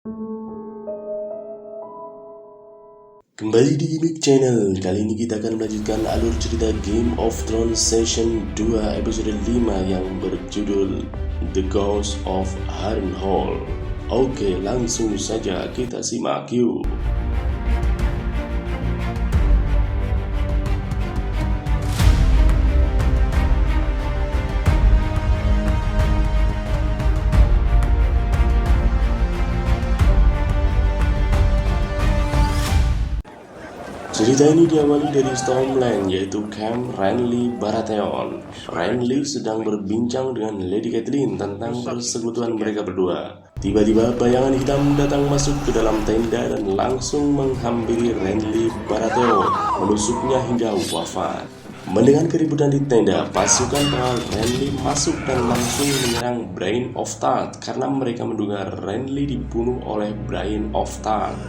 Kembali di Gimmick Channel. Kali ini kita akan melanjutkan alur cerita Game of Thrones Season 2 episode 5 yang berjudul The Ghost of Harrenhal. Oke, langsung saja kita simak yuk. Cerita ini diawali dari Stormland, yaitu camp Renly Baratheon. Renly sedang berbincang dengan Lady Catelyn tentang persekutuan mereka berdua. Tiba-tiba bayangan hitam datang masuk ke dalam tenda dan langsung menghampiri Renly Baratheon, menusuknya hingga wafat. Mendengar keributan di tenda, pasukan pengawal Renly masuk dan langsung menyerang Brienne of Tarth karena mereka menduga Renly dibunuh oleh Brienne of Tarth.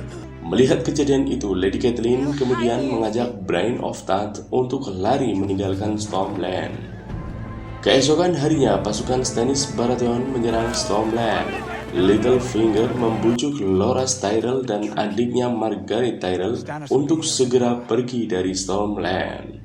Melihat kejadian itu, Lady Catelyn kemudian mengajak Brienne of Tarth untuk lari meninggalkan Stormland. Keesokan harinya, pasukan Stannis Baratheon menyerang Stormland. Littlefinger membujuk Loras Tyrell dan adiknya Margaery Tyrell untuk segera pergi dari Stormland.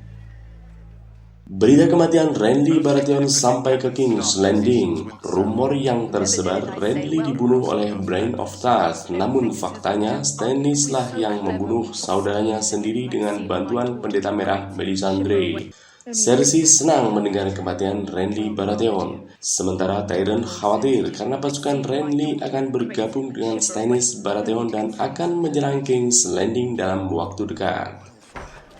Berita kematian Renly Baratheon sampai ke King's Landing. Rumor yang tersebar Renly dibunuh oleh Brienne of Tarth, namun faktanya Stannis lah yang membunuh saudaranya sendiri dengan bantuan Pendeta Merah Melisandre. Cersei senang mendengar kematian Renly Baratheon, sementara Tyrion khawatir karena pasukan Renly akan bergabung dengan Stannis Baratheon dan akan menyerang King's Landing dalam waktu dekat.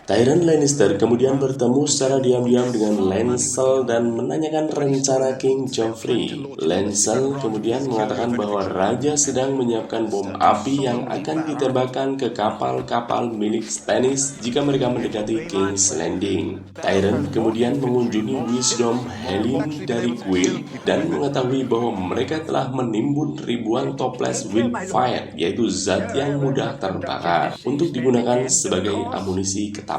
Tyrion Lannister kemudian bertemu secara diam-diam dengan Lancel dan menanyakan rencana King Joffrey. Lancel kemudian mengatakan bahwa raja sedang menyiapkan bom api yang akan ditembakkan ke kapal-kapal milik Stannis jika mereka mendekati King's Landing. Tyrion kemudian mengunjungi Wisdom Helene dari Quill dan mengetahui bahwa mereka telah menimbun ribuan toples wildfire, yaitu zat yang mudah terbakar, untuk digunakan sebagai amunisi ketapel.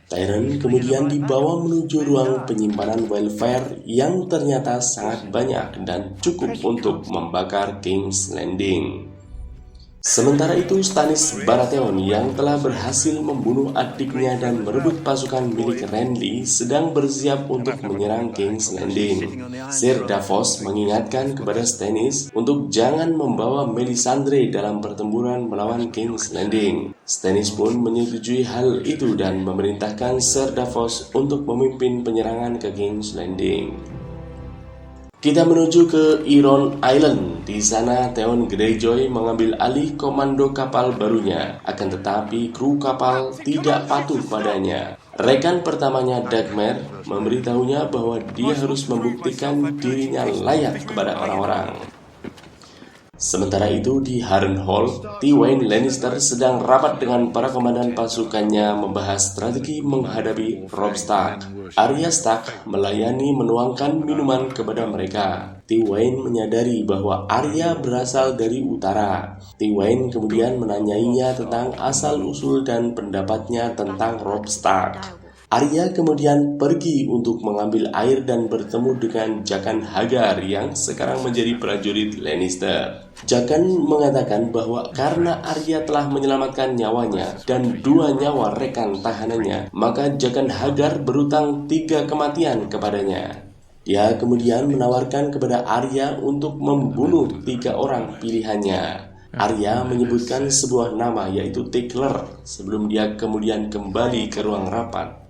Tyrion kemudian dibawa menuju ruang penyimpanan wildfire yang ternyata sangat banyak dan cukup untuk membakar King's Landing. Sementara itu, Stannis Baratheon yang telah berhasil membunuh adiknya dan merebut pasukan milik Renly sedang bersiap untuk menyerang King's Landing. Ser Davos mengingatkan kepada Stannis untuk jangan membawa Melisandre dalam pertempuran melawan King's Landing. Stannis pun menyetujui hal itu dan memerintahkan Ser Davos untuk memimpin penyerangan ke King's Landing. Kita menuju ke Iron Island. Di sana Theon Greyjoy mengambil alih komando kapal barunya. Akan tetapi kru kapal tidak patuh padanya. Rekan pertamanya Dagmer memberitahunya bahwa dia harus membuktikan dirinya layak kepada orang-orang. Sementara itu di Harrenhal, Tywin Lannister sedang rapat dengan para komandan pasukannya membahas strategi menghadapi Robb Stark. Arya Stark melayani menuangkan minuman kepada mereka. Tywin menyadari bahwa Arya berasal dari utara. Tywin kemudian menanyainya tentang asal-usul dan pendapatnya tentang Robb Stark. Arya kemudian pergi untuk mengambil air dan bertemu dengan Jaqen H'ghar yang sekarang menjadi prajurit Lannister. Jaqen mengatakan bahwa karena Arya telah menyelamatkan nyawanya dan 2 nyawa rekan tahanannya, maka Jaqen H'ghar berutang 3 kematian kepadanya. Dia kemudian menawarkan kepada Arya untuk membunuh 3 orang pilihannya. Arya menyebutkan sebuah nama, yaitu Tickler, sebelum dia kemudian kembali ke ruang rapat.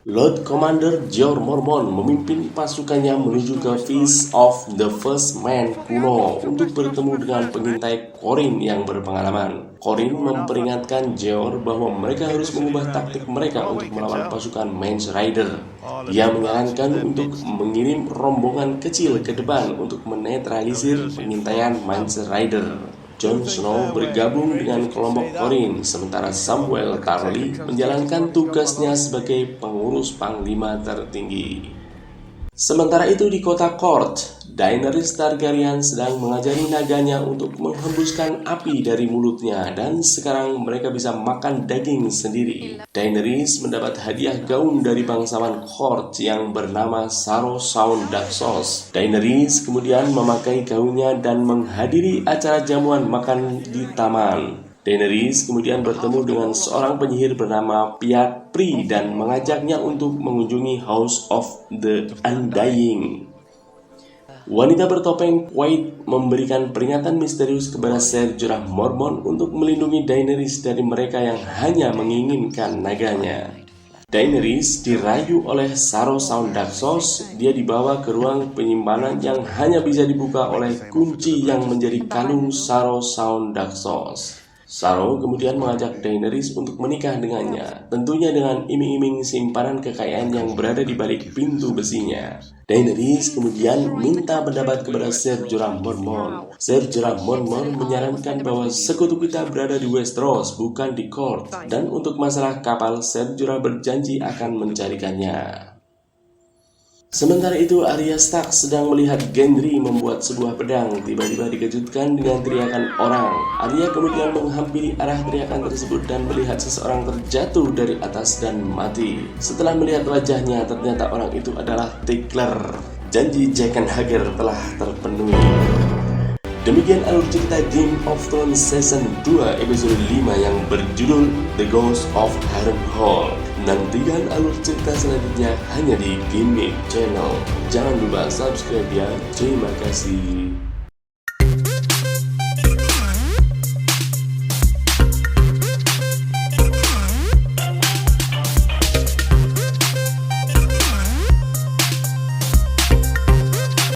Lord Commander Jeor Mormont memimpin pasukannya menuju ke Feast of the First Man kuno untuk bertemu dengan pengintai Qhorin yang berpengalaman. Qhorin memperingatkan Jeor bahwa mereka harus mengubah taktik mereka untuk melawan pasukan Mance Rayder. Dia menyarankan untuk mengirim rombongan kecil ke depan untuk menetralisir pengintaian Mance Rayder. Jon Snow bergabung dengan kelompok Qhorin, sementara Samwell Tarly menjalankan tugasnya sebagai pengurus panglima tertinggi. Sementara itu di kota Court, Daenerys Targaryen sedang mengajari naganya untuk menghembuskan api dari mulutnya dan sekarang mereka bisa makan daging sendiri. Daenerys mendapat hadiah gaun dari bangsawan Court yang bernama Saro Saun Daxos. Daenerys kemudian memakai gaunnya dan menghadiri acara jamuan makan di taman. Daenerys kemudian bertemu dengan seorang penyihir bernama Pyat Pri dan mengajaknya untuk mengunjungi House of the Undying. Wanita bertopeng White memberikan peringatan misterius kepada Ser Jorah Mormont untuk melindungi Daenerys dari mereka yang hanya menginginkan naganya. Daenerys dirayu oleh Saro Saun Daxos. Dia dibawa ke ruang penyimpanan yang hanya bisa dibuka oleh kunci yang menjadi kalung Saro Saun Daxos. Saro kemudian mengajak Daenerys untuk menikah dengannya, tentunya dengan iming-iming simpanan kekayaan yang berada di balik pintu besinya. Daenerys kemudian minta pendapat kepada Ser Jorah Mormont. Ser Jorah Mormont menyarankan bahwa sekutu kita berada di Westeros, bukan di Court, dan untuk masalah kapal, Ser Jorah berjanji akan mencarikannya. Sementara itu, Arya Stark sedang melihat Gendry membuat sebuah pedang. Tiba-tiba dikejutkan dengan teriakan orang. Arya kemudian menghampiri arah teriakan tersebut dan melihat seseorang terjatuh dari atas dan mati. Setelah melihat wajahnya, ternyata orang itu adalah Tickler. Janji Jaqen H'ghar telah terpenuhi. Demikian alur cerita Game of Thrones Season 2 episode 5 yang berjudul The Ghost of Harrenhal. Nantikan alur cerita selanjutnya hanya di Gimmick Channel. Jangan lupa subscribe ya. Terima kasih.